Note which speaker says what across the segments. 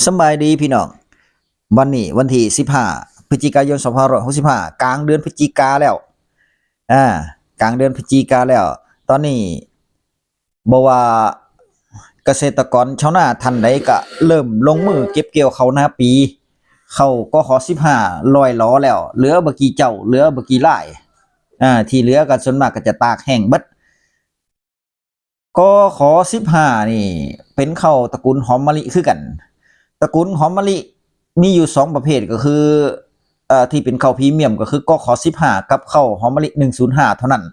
Speaker 1: สบายดีพี่น้องวันนี้วันที่15พฤศจิกายน2565กลางเดือนพฤศจิกาแล้วอ่ากลางเดือนพฤศจิกาแล้วตอนนี้บ่ว่าเกษตรกรชาวนาท่านใดก็เริ่มลงมือเก็บเกี่ยวข้าวนาปีเข้าก็ขอ15ร้อยล้อแล้วเหลือบ่กี่เจ้าเหลือบ่กี่รายที่เหลือก็ส่วนมากก็จะตากแห้งเบิดก็ขอ15นี่เป็นข้าวตระกูลหอมมะลิคือกันตระกูลหอมมะลิมีอยู่2ประเภทก็คือที่เป็นข้าวพรีเมียมก็คือกข15กับข้าวหอมมะลิ105เท่านั้น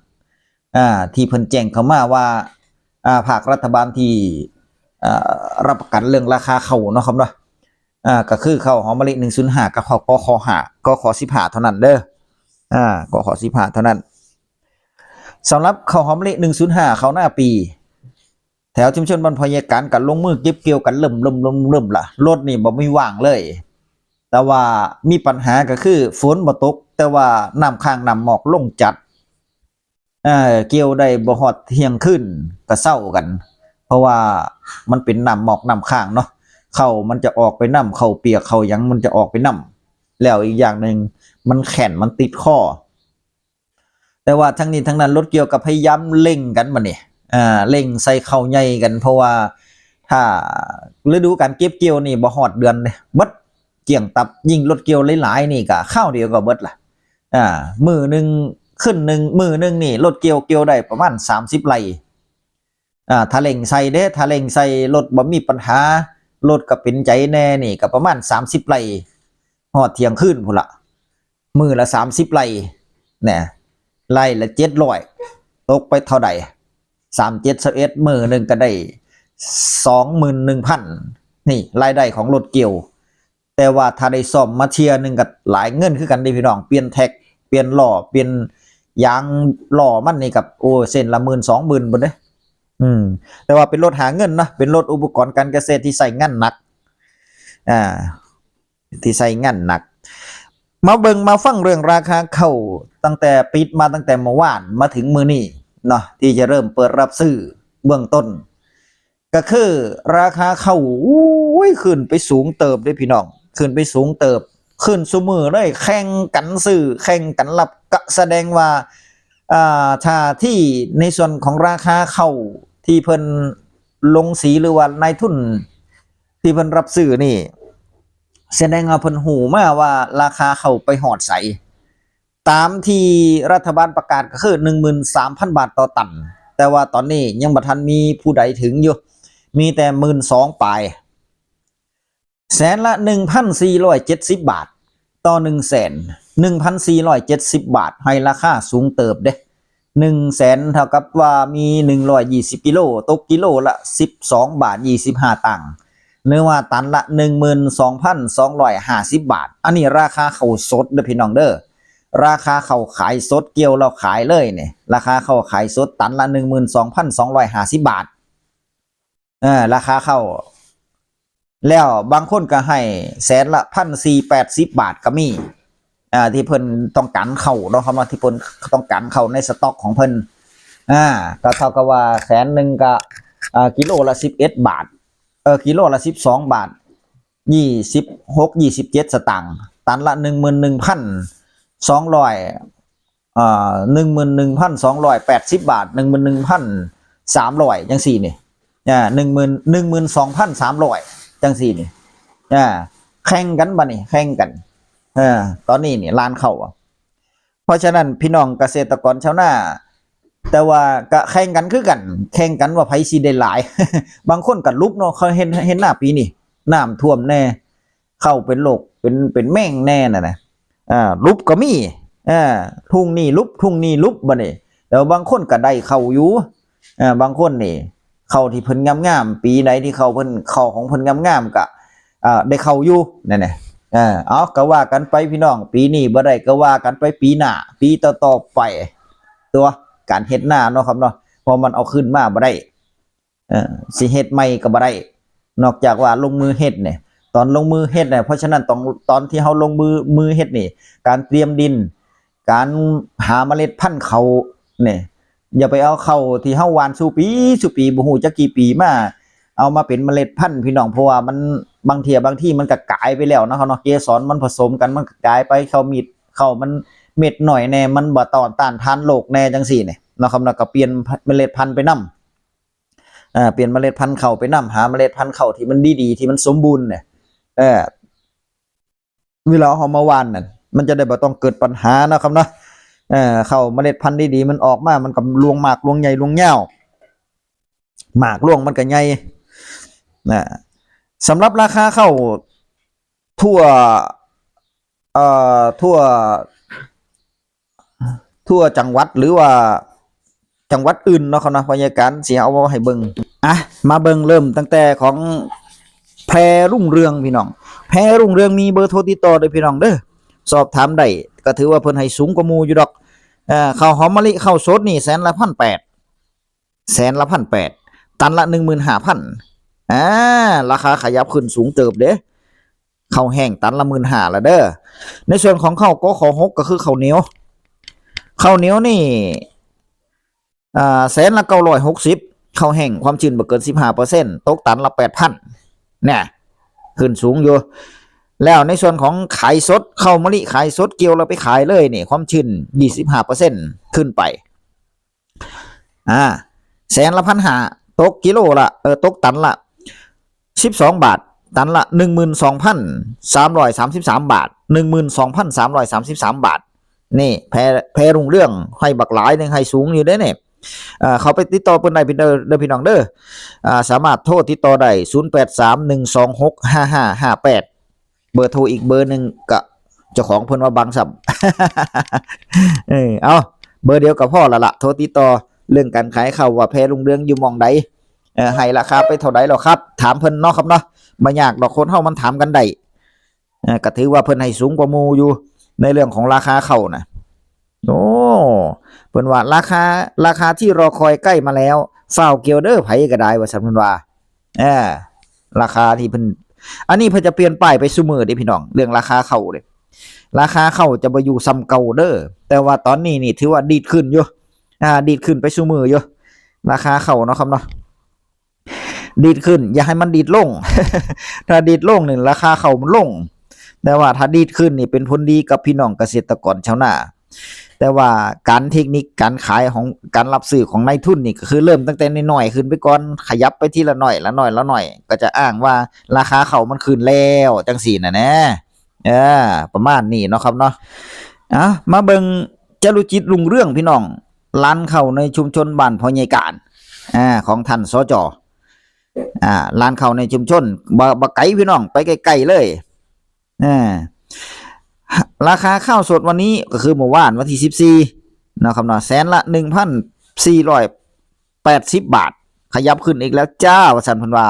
Speaker 1: ที่เพิ่นแจ้งเข้ามาว่าภาครัฐบาลที่รับประกันเรื่องราคาข้าวเนาะครับเนาะก็คือข้าวหอมมะลิ105กับข้าวกข15เท่านั้นเด้อกข15เท่านั้นสำหรับข้าวหอมมะลิ105ข้าวหน้าปีแถวชุมชนบ้านพญาการกันลงมือเก็บเกี่ยวกันเริ่มล่ะรถนี่บ่มีว่างเลยแต่ว่ามีปัญหาก็คือฝนบ่ตกแต่ว่าน้ำค้างน้ำหมอกลงจัดเกี่ยวได้บ่ฮอดเที่ยงคืนก็เศร้ากันเพราะว่ามันเป็นน้ำหมอกน้ำค้างเนาะเข้ามันจะออกไปน้ำเข้าเปียกเข้าหยังมันจะออกไปน้ำแล้วอีกอย่างนึงมันแข็งมันติดคอแต่ว่าทั้งนี้ทั้งนั้นรถเกี่ยวกับพยายามเร่งกันมานี่เร่งใส่เข้าใหญ่กันเพราะว่าถ้าฤดูการเก็บเกี่ยวนี่บ่ฮอดเดือนเลยเบิดเกี่ยงตับยิ่งรถเกี่ยวหลายๆนี่ก็ข้าวเดียวก็เบิดล่ะมือนึงขึ้นนึงมือนึงนี่รถเกี่ยวได้ประมาณ30ไร่ถ้าเร่งใส่เด้ถ้าเร่งใส่รถบ่มีปัญหารถก็เป็นใจแน่นี่ก็ประมาณ30ไร่ฮอดเที่ยงคืนพุ่นล่ะมือละ30ไร่เนี่ยไร่ละ700ตกไปเท่าใด3721มื้อนึงก็ได้21,000นี่รายได้ของรถเกี่ยวแต่ว่าถ้าได้ซ่อมมาเทียนึงก็หลายเงินคือกันเด้พี่น้องเปลี่ยนแท็กเปลี่ยนล้อเปลี่ยนยางล้อมันนี่กับเส้นละ 10,000 20,000บ่เด้แต่ว่าเป็นรถหาเงินนะเป็นรถอุปกรณ์การเกษตรที่ใช้งานหนักที่ใช้งานหนักมาเบิ่งมาฟังเรื่องราคาข้าวตั้งแต่ปิดมาตั้งแต่เมื่อวานมาถึงมื้อนี้เนาะที่จะเริ่มเปิดรับซื้อเบื้องต้นก็คือราคาข้าวขึ้นไปสูงเติบด้วยพี่น้องขึ้นไปสูงเติบขึ้นซุมือเลยแข่งกันซื้อแข่งกันรับก็แสดงว่าถ้าที่ในส่วนของราคาข้าวที่เพิ่นลงสีหรือว่านายทุนที่เพิ่นรับซื้อนี่แสดงว่าเพิ่นหูมาว่าราคาข้าวไปหอดใสตามที่รัฐบาลประกาศก็คือ 13,000 บาทต่อตันแต่ว่าตอนนี้ยังบ่ทันมีผู้ใดถึงอยู่มีแต่ 12,000 ปลายแสนละ 1,470 บาทต่อ1แสน 1,470 บาทให้ราคาสูงเติบเด้1แสนเท่ากับว่ามี120กิโลตกกิโลละ12บาท25ตังค์หรือว่าตันละ 12,250 บาทอันนี้ราคาข้าวสดเด้อพี่น้องเด้อราคาข้าวขายสดเกี่ยวเราขายเลยเนี่ยราคาข้าวขายสดตันละ 12,250 บาทราคาข้าวแล้วบางคนก็ให้แสนละ 1,480 บาทก็มีที่เพิ่นต้องการเข้าเนาะครับว่าที่เพิ่นต้องการเข้าในสต็อกของเพิ่นก็เท่ากับว่าแสนนึงก็กิโลละ11 บาทกิโลละ12 บาท26 27สตางค์ตันละ 11,20011,280 บาท 11,300จังซี่นี่12,300จังซี่นี่แข่งกันบ่นี่แข่งกันตอนนี้นี่ล้านเข้าเพราะฉะนั้นพี่น้องเกษตรกรชาวนาแต่ว่าก็แข่งกันคือกันแข่งกันว่าไผสิได้หลาย บางคนก็ลุกเนาะเขาเห็นหน้าปีนี้น้ำท่วมแน่เข้าเป็นโรคเป็นแม่งแน่น่ะนะลุบก็มีทุ่งนี่ลุบทุ่งนี่ลุบบ่นี่แต่บางคนก็ได้เข้าอยู่บางคนนี่เข้าที่เพิ่นงามๆปีไหนที่เข้าเพิ่นเข้าของเพิ่นงามๆก็ได้เข้าอยู่นั่นแหละเอาก็ว่ากันไปพี่น้องปีนี้บ่ได้ก็ว่ากันไปปีหน้าปีต่อๆไปตัวการเฮ็ดหน้าเนาะครับเนาะพอมันเอาขึ้นมาบ่ได้สิเฮ็ดใหม่ก็บ่ได้นอกจากว่าลงมือเฮ็ดเนี่ยตอนลงมือเฮ็ดเนี่ยเพราะฉะนั้นตอนที่เฮาลงมือเฮ็ดนี่การเตรียมดินการหาเมล็ดพันธุ์เขาเนี่ยอย่าไปเอาเข้าที่เฮาหว่านสู่ปีบ่ฮู้จักกี่ปีมาเอามาเป็นเมล็ดพันธุ์พี่น้องเพราะว่า บางที่มันก็กลายไปแล้วนะครับเนาะเกสรมันผสมกันมันก็กลายไปเข้ามันเม็ดหน่อยแน่มันบ่ต้านทานโรคแน่จังซี่เนี่ยนะครับเนาะก็เปลี่ยนเมล็ดพันธุ์ไปนำเปลี่ยนเมล็ดพันธุ์เข้าไปนำหาเมล็ดพันธุ์เข้าที่มันดีๆที่มันสมบูรณ์เนี่ยเวลาเฮามาหว่านนั่นมันจะได้บ่ต้องเกิดปัญหานะครับเนาะเข้าเมล็ดพันธุ์ดีๆมันออกมามันก็รวงหมากรวงใหญ่รวงยาวหมากรวงมันก็ใหญ่สำหรับราคาข้าวทั่วจังหวัดหรือว่าจังหวัดอื่นเนาะครับนะพยาการสิเอาให้เบิ่งมาเบิ่งเริ่มตั้งแต่ของแพรรุ่งเรืองพี่น้องแพรรุ่งเรืองมีเบอร์โทรติดต่อด้วยพี่น้องเด้อสอบถามได้ก็ถือว่าเพิ่นให้สูงกว่าหมู่อยู่ดอกข้าวหอมมะลิข้าวสดนี่1,800ตันละ 15,000ราคาขยับขึ้นสูงเติบเด้ข้าวแห้งตันละ 15,000ละเด้อในส่วนของข้าวกข6ก็คือข้าวเหนียวนี่1,960ข้าวแห้งความชื้นบ่เกิน 15% ตกตันละ 8,000เนี่ยขึ้นสูงอยู่แล้วในส่วนของขายสดข้าวมะลิขายสดเกี่ยวเราไปขายเลยนี่ความชื้น 25% ขึ้นไป1,500,000ตกกิโลละตกตันละ12 บาทตันละ 12,333 บาท 12,333 บาทนี่แพรรุ่งเรื่องให้บักหลายนึงให้สูงอยู่เด้เนี่ยเขาไปติดต่อเพิ่นได้พี่เด้อพี่น้องเด้อสามารถโทรติดต่อได้0831265558เบอร์โทรอีกเบอร์นึงก็เจ้าของเพิ่นว่าบังซับ เอาเบอร์เดียวกับพ่อละโทรติดต่อเรื่องการขายข้าวว่าแพรรุ่งเรืองอยู่หม่องใดให้ราคาไปเท่าใดหรอครับถามเพิ่นเนาะครับเนาะบ่ยากดอกคนเฮามันถามกันได้ก็ถือว่าเพิ่นให้สูงกว่าหมู่อยู่ในเรื่องของราคาข้าวนะโอ้เพิ่นว่าราคาที่รอคอยใกล้มาแล้วฝ้าวเกี่ยวเด้อไผก็ได้ว่าซั่นเพิ่นว่าราคาที่เพิ่นอันนี้เพิ่นจะเปลี่ยนป้ายไปซุมื้อเด้พี่น้องเรื่องราคาข้าวเด้ราคาข้าวจะบ่อยู่ซ้ำเก่าเด้อแต่ว่าตอนนี้นี่ถือว่าดีดขึ้นอยู่ดีดขึ้นไปซุมื้ออยู่ราคาข้าวเนาะครับเนาะดีดขึ้นอย่าให้มันดีดลง ถ้าดีดลงนี่ราคาข้าวมันลงแต่ว่าถ้าดีดขึ้นนี่เป็นผลดีกับพี่น้องเกษตรกรชาวนาแต่ว่าการเทคนิคการขายของการรับซื้อของนายทุนนี่ก็คือเริ่มตั้งแต่น้อยๆขึ้นไปก่อนขยับไปทีละหน่อยละหน่อยก็จะอ้างว่าราคาเขามันขึ้นแล้วจังสี่น่ะนะประมาณนี้เนาะครับเนาะมาเบิ่งจรุจิตรุ่งเรืองพี่น้องร้านข้าวในชุมชนบ้านพ่อใหญ่การของท่านสจร้านข้าวในชุมชนบ่ไกลพี่น้องไปใกล้ๆเลยราคาข้าวสดวันนี้ก็คือเมื่อวานวันที่14นะครับเนาะ1,480 บาทขยับขึ้นอีกแล้วจ้าว่าซั่นเพิ่นว่า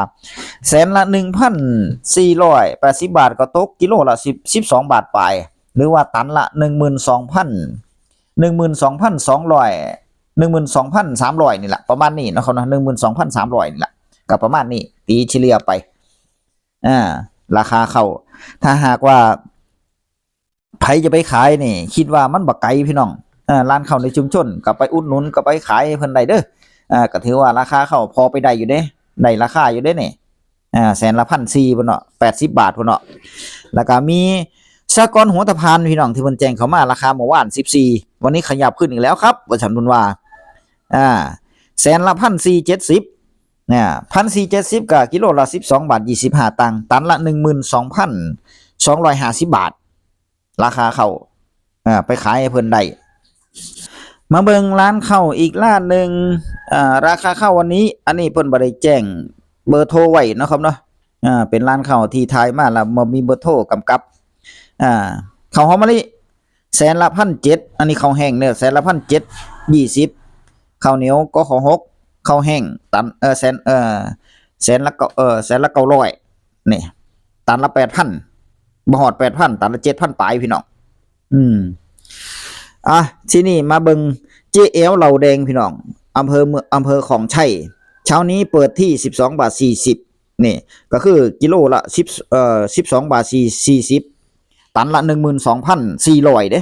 Speaker 1: 1,480 บาทก็ตกกิโลละ12 บาทไปหรือว่าตันละ12,300นี่แหละประมาณนี้นะครับเนาะ12,300นี่แหละก็ประมาณนี้ตีเฉลี่ยไปราคาข้าวถ้าหากว่าไผจะไปขายนี่คิดว่ามันบ่ไกลพี่น้องร้านข้าวในชุมชนก็ไปอุดหนุนก็ไปขายให้เพิ่นได้เด้อก็ถือว่าราคาข้าวพอไปได้อยู่เด้ได้ราคาอยู่เด้นี่แสนละ1,400พุ่นเนาะ80 บาทพุ่นเนาะแล้วก็มีสหกรณ์หัวตะพานพี่น้องที่เพิ่นแจ้งเข้ามาราคาเมื่อวาน14วันนี้ขยับขึ้นอีกแล้วครับว่าฉันเพิ่นว่าแสนละ1,4701,470ก็กิโลละ12.25 ตังค์ตันละ 12,250 บาทราคาเข้าไปขายให้เพิ่นได้มาเบิ่งร้านข้าวอีกร้านนึงราคาข้าววันนี้อันนี้เพิ่นบ่ได้แจ้งเบอร์โทรไว้เนาะครับเนาะเป็นร้านข้าวที่ทายมาแล้วบ่มีเบอร์โทรกำกับข้าวหอมมะลิแสนละ 1,700 อันนี้ข้าวแห้งเด้อแสนละ 1,720ข้าวเหนียวกข6ข้าวแห้งตันแสนละ900นี่ตันละ 8,000บ่ฮอด 8,000 ตันละ 7,000 ปลายพี่น้องที่นี่มาเบิ่งเจเอลเหล่าแดงพี่น้องอำเภอของชัยเช้านี้เปิดที่ 12.40 นี่ก็คือกิโลละ12.40 ตันละ 12,400 เด้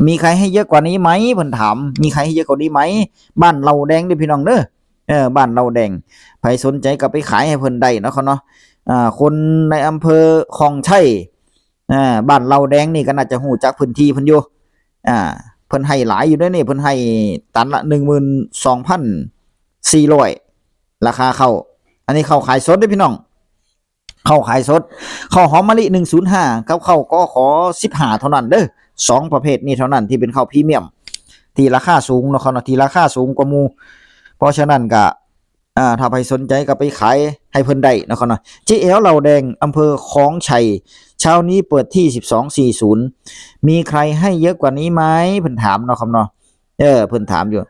Speaker 1: มีใครให้เยอะกว่านี้ไหมเพิ่นถามมีใครให้เยอะกว่านี้ไหมบ้านเหล่าแดงเด้อพี่น้องเด้อบ้านเหล่าแดงใครสนใจก็ไปขายให้เพิ่นได้เนาะเขาเนาะ คนในอำเภอคลองชัยบ้านเราแดงนี่ก็น่าจะฮู้จักพื้นที่เพิ่นอยู่เพิ่นให้หลายอยู่เด้อนี่เพิ่นให้ตันละ 12,400 ราคาข้าวอันนี้ข้าวขายสดเด้อพี่น้องข้าวขายสดข้าวหอมมะลิ105กับข้าวก็ขอ15เท่านั้นเด้อ2ประเภทนี้เท่านั้นที่เป็นข้าวพรีเมียมที่ราคาสูงเนาะครับที่ราคาสูงกว่าหมู่เพราะฉะนั้นก็ถ้าใครสนใจก็ไปขายให้เพิ่นได้นะครับเนาะ JL เหล่าแดงอำเภอคลองชัยเช้านี้เปิดที่12:40มีใครให้เยอะกว่านี้ไหมเพิ่นถามเนาะครับเนาะเพิ่นถามอยู่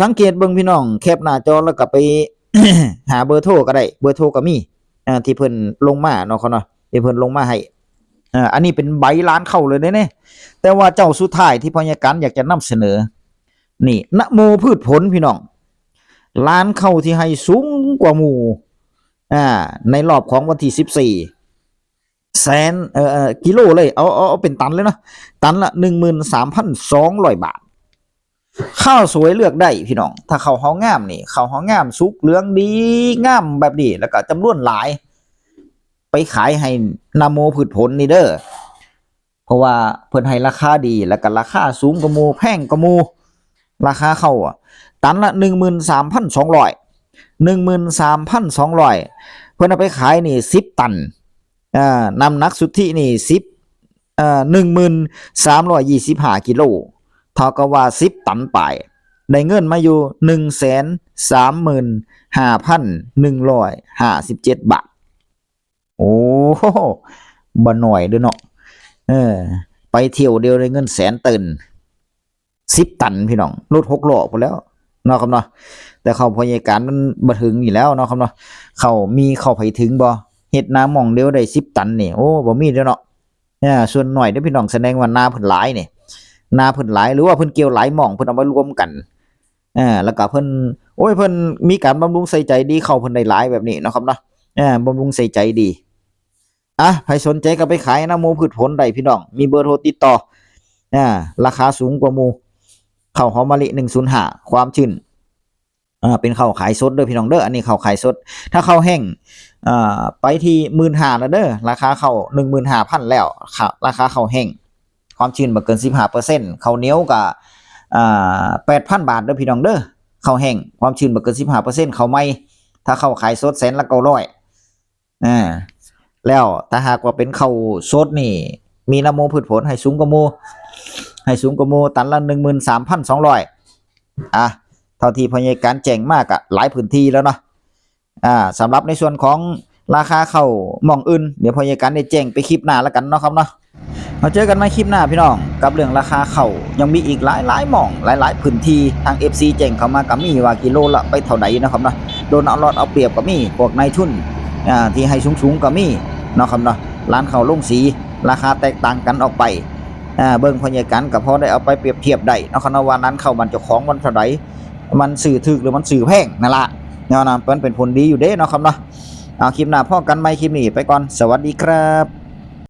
Speaker 1: สังเกตเบิ่งพี่น้องแคปหน้าจอแล้วก็ไป หาเบอร์โทรก็ได้เบอร์โทรก็มีที่เพิ่นลงมาเนาะครับเนาะที่เพิ่นลงมาให้อันนี้เป็นใบร้านเข้าเลยเด้แต่ว่าเจ้าสุดท้ายที่พยาการอยากจะนำเสนอนี่นะโมพืชผลพี่น้องร้านเข้าที่ให้สูงกว่าหมู่ในรอบของวันที่14แสนกิโลเลยเอาเป็นตันเลยเนาะตันละ 13,200 บาทข้าวสวยเลือกได้พี่น้องถ้าข้าวหอมงามนี่ข้าวหอมงามสุกเหลืองดีงามแบบนี้แล้วก็จำนวนหลายไปขายให้นาโมพืชผลนี่เด้อเพราะว่าเพิ่นให้ราคาดีแล้วก็ราคาสูงกว่าหมู่แพงกว่าหมู่ราคาเข้าตันละ 13,200 13,200เพิ่นเอาไปขายนี่10ตันน้ำหนักสุทธินี่1325 กิโลเท่ากับว่า10ตันไปได้เงินมาอยู่ 135,157 บาทโอ้โหบ่หน่อยเด้อเนาะไปเที่ยวเดียวได้เงินแสนตื่น10ตันพี่น้องรถ6ล้อพุ่นแล้วเนาะครับเนาะแต่เขาพยาการมันบ่ถึงอยู่แล้วเนาะครับเนาะเขามีเข้าไปถึงบ่เฮ็ดนาหม่องเดียวได้10ตันนี่โอ้บ่มีเด้อเนาะส่วนหน่อยเด้อพี่น้องแสดงว่านาเพิ่นหลายนี่นาเพิ่นหลายหรือว่าเพิ่นเกี่ยวหลายหม่องเพิ่นเอามารวมกันแล้วก็เพิ่นเพิ่นมีการบำรุงใส่ใจดีเข้าเพิ่นได้หลายแบบนี้เนาะครับเนาะบำรุงใส่ใจดีใครสนใจก็ไปขายนะโมพืชผลได้พี่น้องมีเบอร์โทรติดต่อราคาสูงกว่าหมู่ข้าวหอมมะลิ105ความชื้นเป็นข้าวขายสดเด้อพี่น้องเด้ออันนี้ข้าวขายสดถ้าข้าวแห้งไปที่ 15,000 แล้วเด้อราคาข้าว 15,000 แล้วราคาข้าวแห้งความชื้นบ่เกิน 15% ข้าวเหนียวก็8,000 บาทเด้อพี่น้องเด้อข้าวแห้งความชื้นบ่เกิน 15% ข้าวไหม้ถ้าข้าวขายสดแสนละ900แล้วถ้าหากว่าเป็นข้าวสดนี่มีนะโมพืชผลให้สูงกว่าหมู่ตันละ 13,200เท่าที่พยาการแจ้งมากหลายพื้นที่แล้วเนาะสำหรับในส่วนของราคาข้าวหม่องอื่นเดี๋ยวพยาการได้แจ้งไปคลิปหน้าแล้วกันเนาะครับเนาะมาเจอกันใหม่คลิปหน้าพี่น้องกับเรื่องราคาข้าวยังมีอีกหลายหม่องหลายพื้นที่ทาง FC แจ้งเข้ามาก็มีว่ากิโลละไปเท่าใดนะครับเนาะโดนเอารอดเอาเปรียบก็มีพวกนายทุนที่ให้สูงก็มีเนาะครับเนาะร้านข้าวลงสีราคาแตกต่างกันออกไปเบิ่งพยาการก็พอได้เอาไปเปรียบเทียบได้เนาะครับเนาะว่านั้นข้าวมันเจ้าของมันเท่าใดมันสื่อถึกหรือมันสื่อแพงนั่นล่ะเนาะเป็นผลดีอยู่เด้เนาะครับเนาะคลิปหน้าพอกันใหม่คลิปนี้ไปก่อนสวัสดีครับ